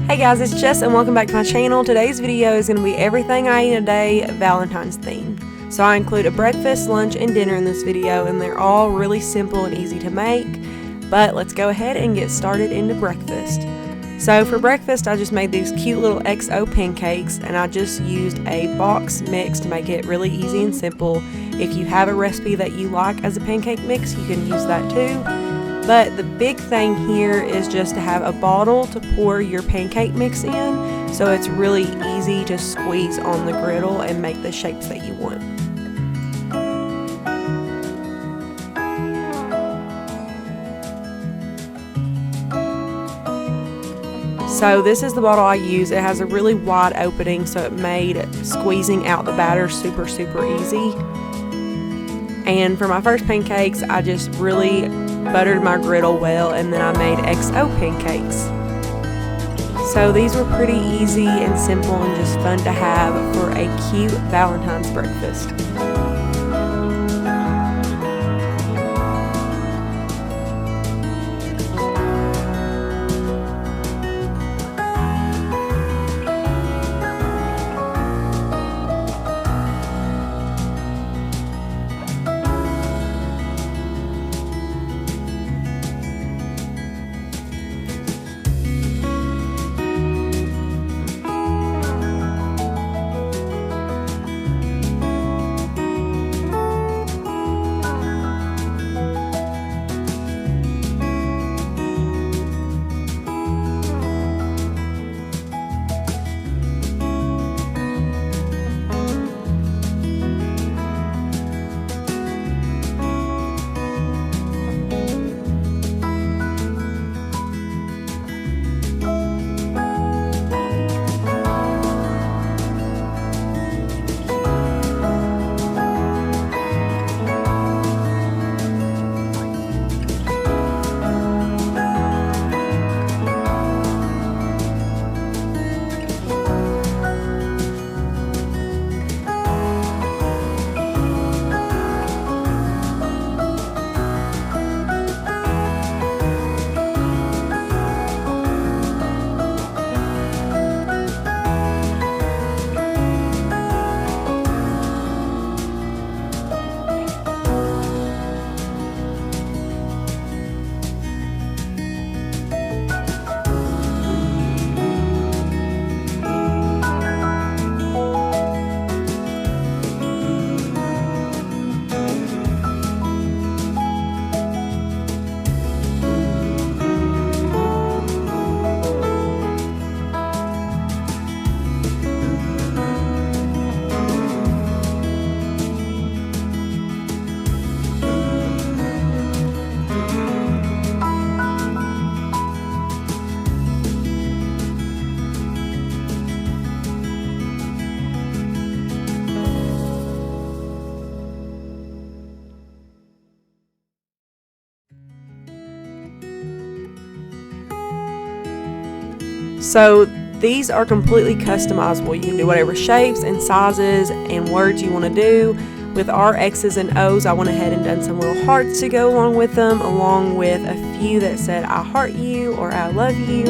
Hey guys, it's Jess and welcome back to my channel. Today's video is going to be everything I eat in a day, Valentine's themed. So I include a breakfast, lunch, and dinner in this video, and they're all really simple and easy to make. But let's go ahead and get started into breakfast. So for breakfast, I just made these cute little XO pancakes, and I just used a box mix to make it really easy and simple. If you have a recipe that you like as a pancake mix, you can use that too. But the big thing here is just to have a bottle to pour your pancake mix in, so it's really easy to squeeze on the griddle and make the shapes that you want. So this is the bottle I use. It has a really wide opening, so it made squeezing out the batter super easy. And for my first pancakes, I just really buttered my griddle well, and then I made XO pancakes. So these were pretty easy and simple and just fun to have for a cute Valentine's breakfast. So these are completely customizable. You can do whatever shapes and sizes and words you want to do. With our X's and O's, I went ahead and done some little hearts to go along with them, along with a few that said I heart you or I love you.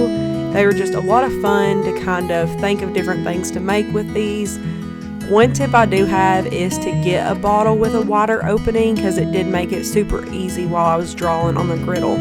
They were just a lot of fun to kind of think of different things to make with these. One tip I do have is to get a bottle with a wider opening, because it did make it super easy while I was drawing on the griddle.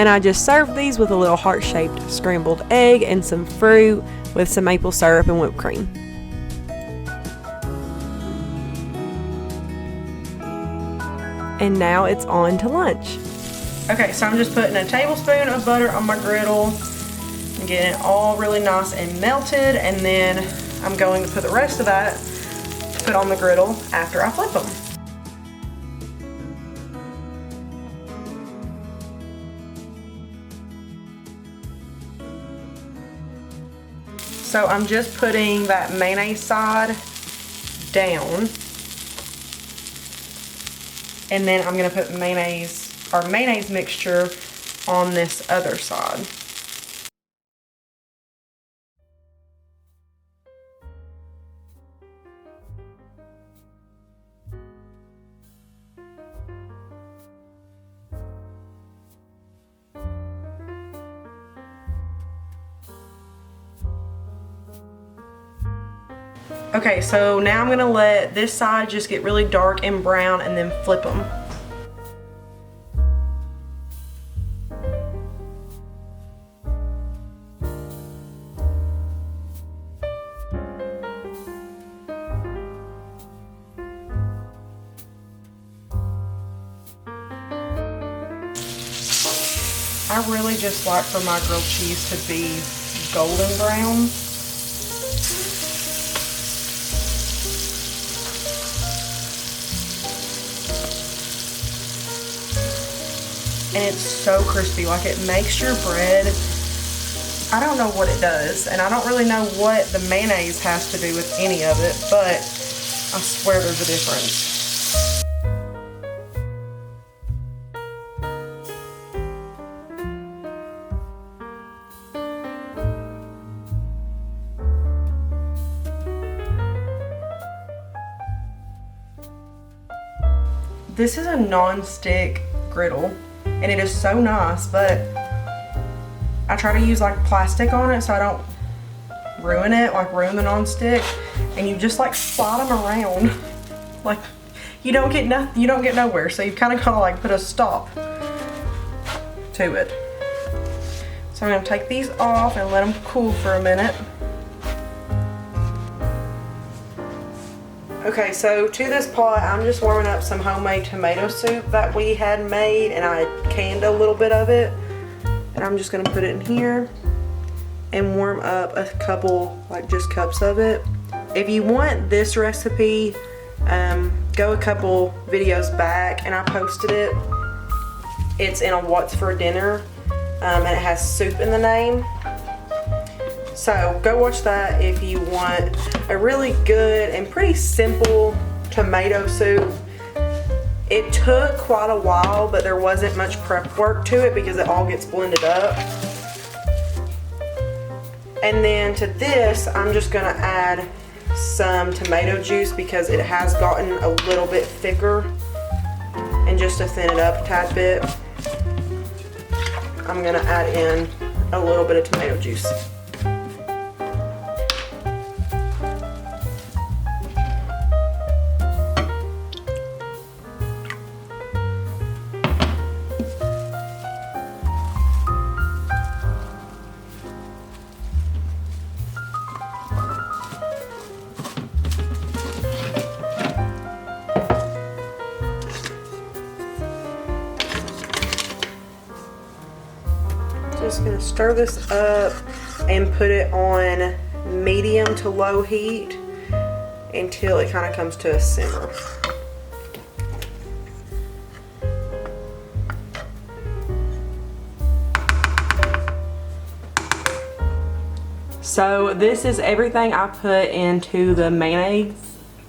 And I just served these with a little heart-shaped scrambled egg and some fruit with some maple syrup and whipped cream. And now it's on to lunch. Okay, so I'm just putting a tablespoon of butter on my griddle and getting it all really nice and melted, and then I'm going to put the rest of that put on the griddle after I flip them. So I'm just putting that mayonnaise side down, and then I'm gonna put mayonnaise mixture on this other side. Okay, so now I'm gonna let this side just get really dark and brown and then flip them. I really just like for my grilled cheese to be golden brown. And it's so crispy, like it makes your bread, I don't know what it does, and I don't really know what the mayonnaise has to do with any of it, but I swear there's a difference. This is a non-stick griddle, and it is so nice, but I try to use like plastic on it so I don't ruin it, like ruin the non-stick, and you just like slide them around. Like you don't get nowhere, so you've kind of got to like put a stop to it. So I'm going to take these off and let them cool for a minute. Okay, so to this pot, I'm just warming up some homemade tomato soup that we had made, and I canned a little bit of it. And I'm just gonna put it in here and warm up a couple, like just cups of it. If you want this recipe, go a couple videos back and I posted it. It's in a What's for Dinner, and it has soup in the name. So go watch that if you want a really good and pretty simple tomato soup. It took quite a while, but there wasn't much prep work to it because it all gets blended up. And then to this, I'm just gonna add some tomato juice because it has gotten a little bit thicker. And just to thin it up a tad bit, I'm gonna add in a little bit of tomato juice. Just gonna stir this up and put it on medium to low heat until it kind of comes to a simmer. So this is everything I put into the mayonnaise.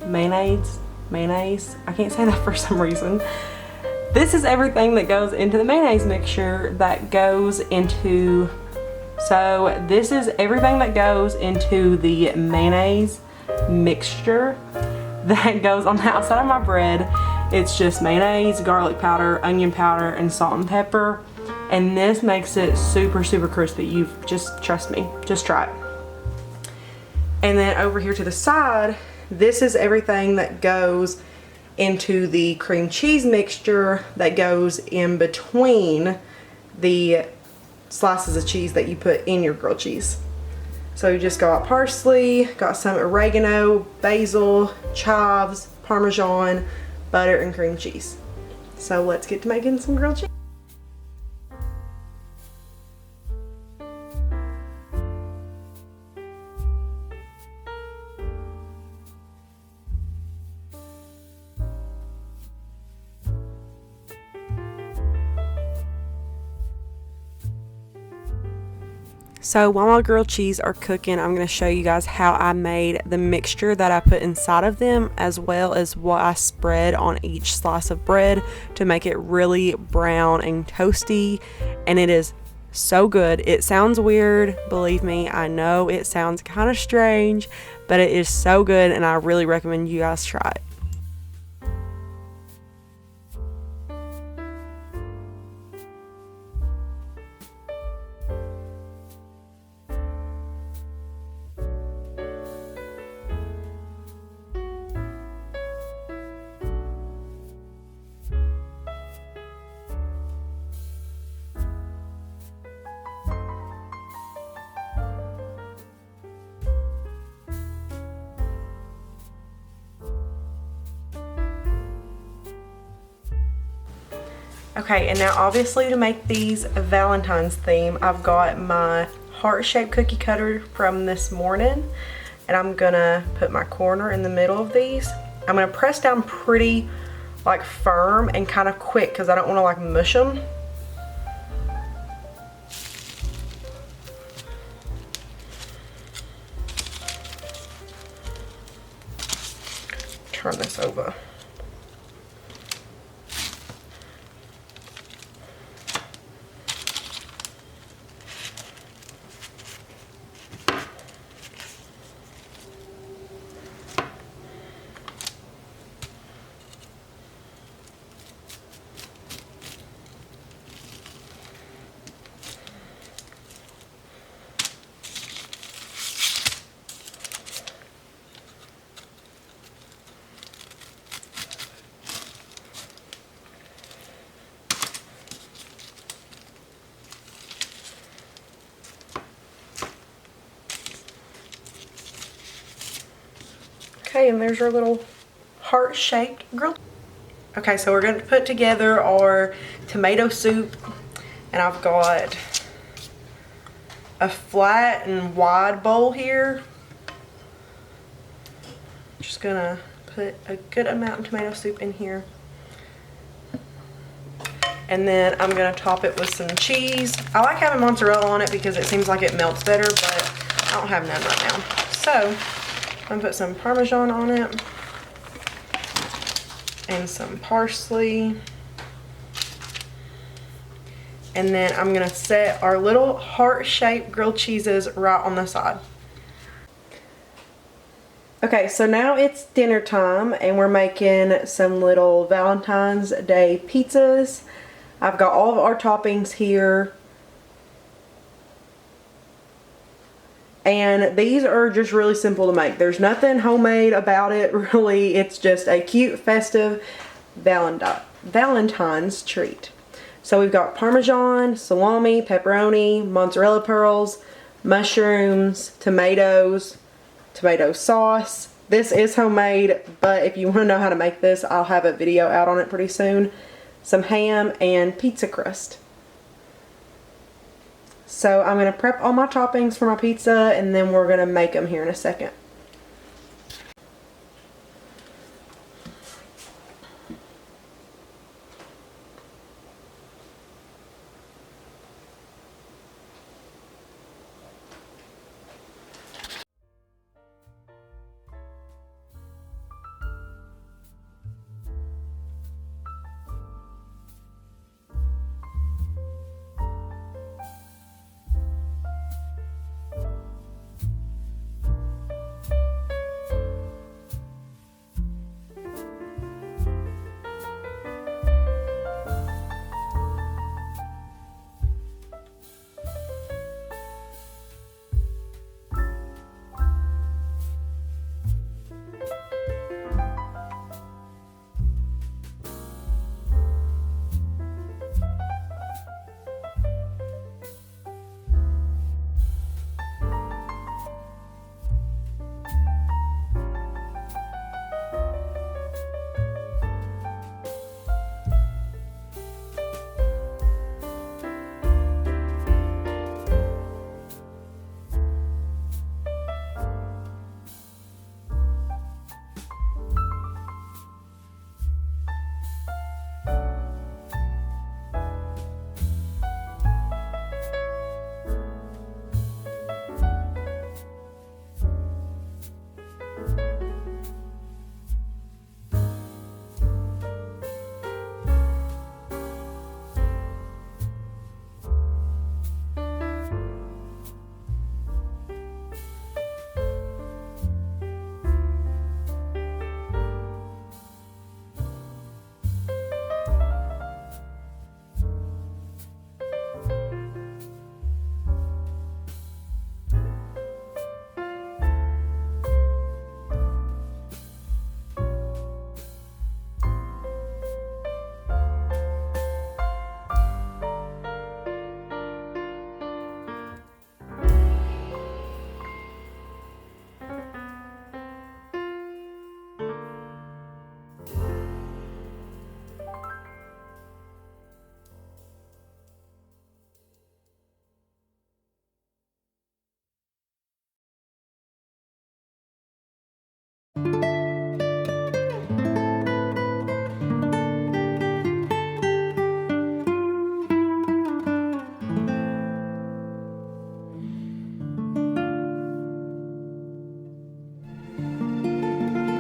I can't say that for some reason. This is everything that goes into the mayonnaise mixture that goes into, so this is everything that goes into the mayonnaise mixture that goes on the outside of my bread. It's just mayonnaise, garlic powder, onion powder, and salt and pepper. And this makes it super, super crispy. Just trust me, just try it. And then over here to the side, this is everything that goes into the cream cheese mixture that goes in between the slices of cheese that you put in your grilled cheese. So you just got parsley, got some oregano, basil, chives, Parmesan, butter, and cream cheese. So let's get to making some grilled cheese. So while my grilled cheese are cooking, I'm going to show you guys how I made the mixture that I put inside of them, as well as what I spread on each slice of bread to make it really brown and toasty. And it is so good. It sounds weird, believe me. I know it sounds kind of strange, but it is so good, and I really recommend you guys try it. Okay, and now obviously to make these Valentine's theme, I've got my heart-shaped cookie cutter from this morning, and I'm gonna put my corner in the middle of these. I'm gonna press down pretty like firm and kind of quick because I don't want to like mush them. Turn this over. Okay, and there's our little heart-shaped grilled. Okay, so we're going to put together our tomato soup, and I've got a flat and wide bowl here. Just gonna put a good amount of tomato soup in here. And then I'm gonna top it with some cheese. I like having mozzarella on it because it seems like it melts better, but I don't have none right now. So I'm gonna put some Parmesan on it and some parsley. And then I'm gonna set our little heart-shaped grilled cheeses right on the side. Okay, so now it's dinner time and we're making some little Valentine's Day pizzas. I've got all of our toppings here. And these are just really simple to make. There's nothing homemade about it, really. It's just a cute, festive Valentine's treat. So we've got Parmesan, salami, pepperoni, mozzarella pearls, mushrooms, tomatoes, tomato sauce. This is homemade, but if you want to know how to make this, I'll have a video out on it pretty soon. Some ham and pizza crust. So I'm going to prep all my toppings for my pizza, and then we're going to make them here in a second.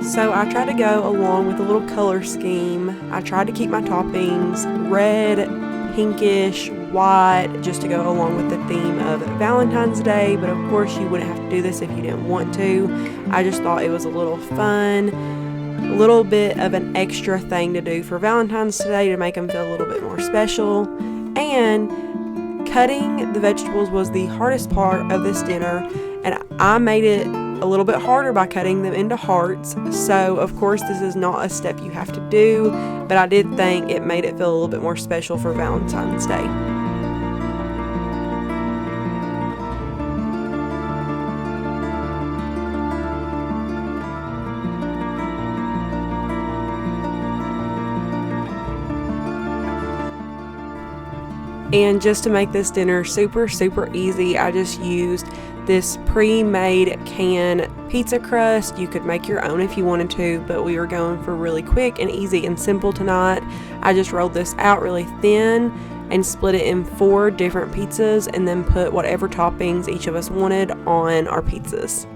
So I tried to go along with a little color scheme. I tried to keep my toppings red, pinkish, white, just to go along with the theme of Valentine's Day. But of course you wouldn't have to do this if you didn't want to. I just thought it was a little fun, a little bit of an extra thing to do for Valentine's Day to make them feel a little bit more special. And cutting the vegetables was the hardest part of this dinner, and I made it a little bit harder by cutting them into hearts. So of course this is not a step you have to do, but I did think it made it feel a little bit more special for Valentine's Day. And just to make this dinner super easy, I just used this pre-made canned pizza crust. You could make your own if you wanted to, but we were going for really quick and easy and simple tonight. I just rolled this out really thin and split it in 4 different pizzas, and then put whatever toppings each of us wanted on our pizzas.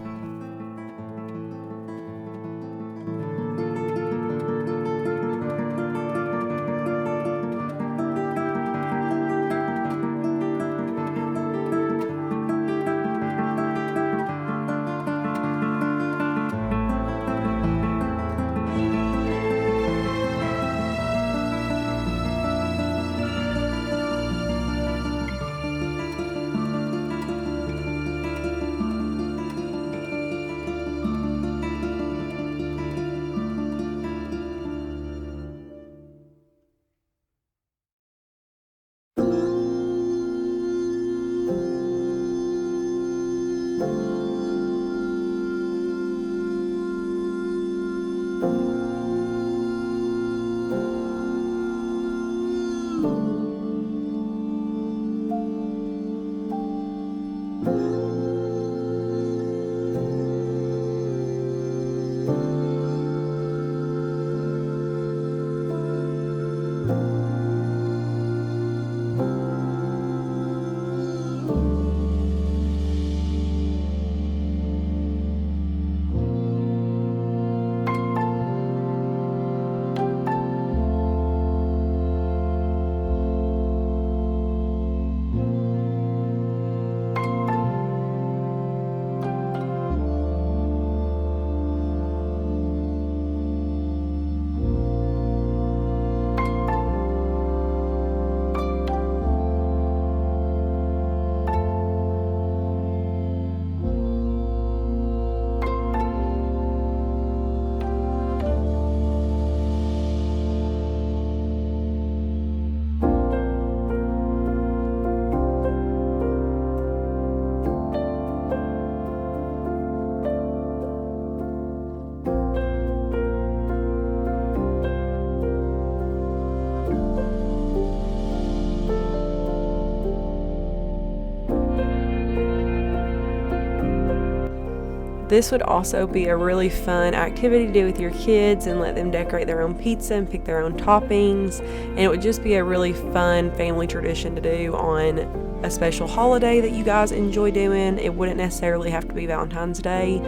This would also be a really fun activity to do with your kids and let them decorate their own pizza and pick their own toppings. And it would just be a really fun family tradition to do on a special holiday that you guys enjoy doing. It wouldn't necessarily have to be Valentine's Day,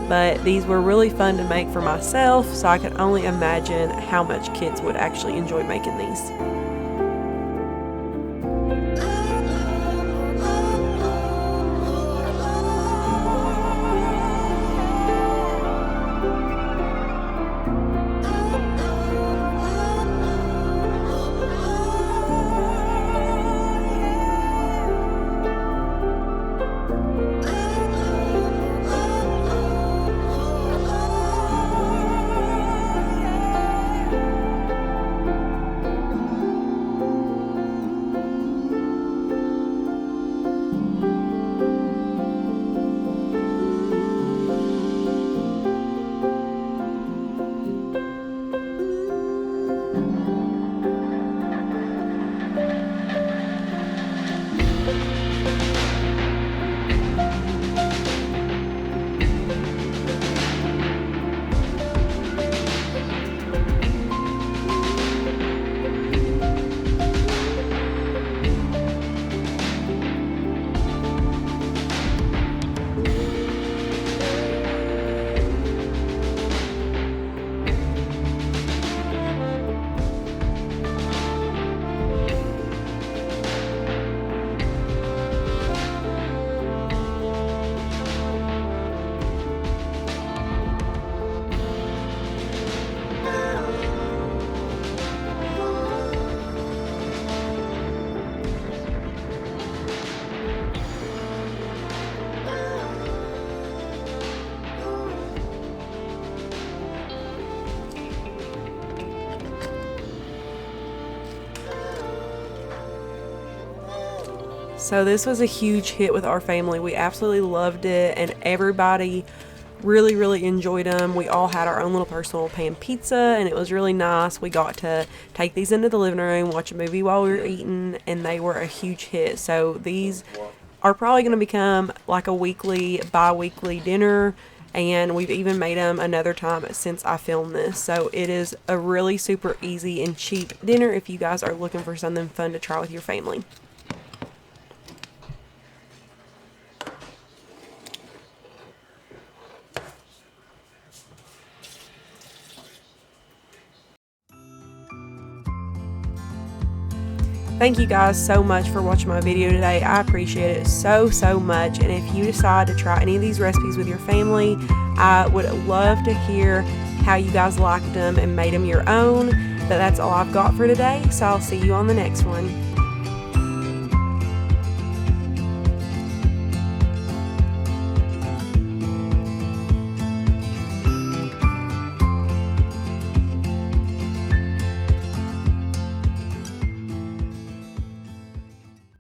but these were really fun to make for myself, so I can only imagine how much kids would actually enjoy making these. So this was a huge hit with our family. We absolutely loved it, and everybody really enjoyed them. We all had our own little personal pan pizza, and it was really nice. We got to take these into the living room, watch a movie while we were eating, and they were a huge hit. So these are probably going to become like a weekly, bi-weekly dinner, and we've even made them another time since I filmed this. So it is a really super easy and cheap dinner if you guys are looking for something fun to try with your family. Thank you guys so much for watching my video today. I appreciate it so much. And if you decide to try any of these recipes with your family, I would love to hear how you guys liked them and made them your own. But that's all I've got for today, so I'll see you on the next one.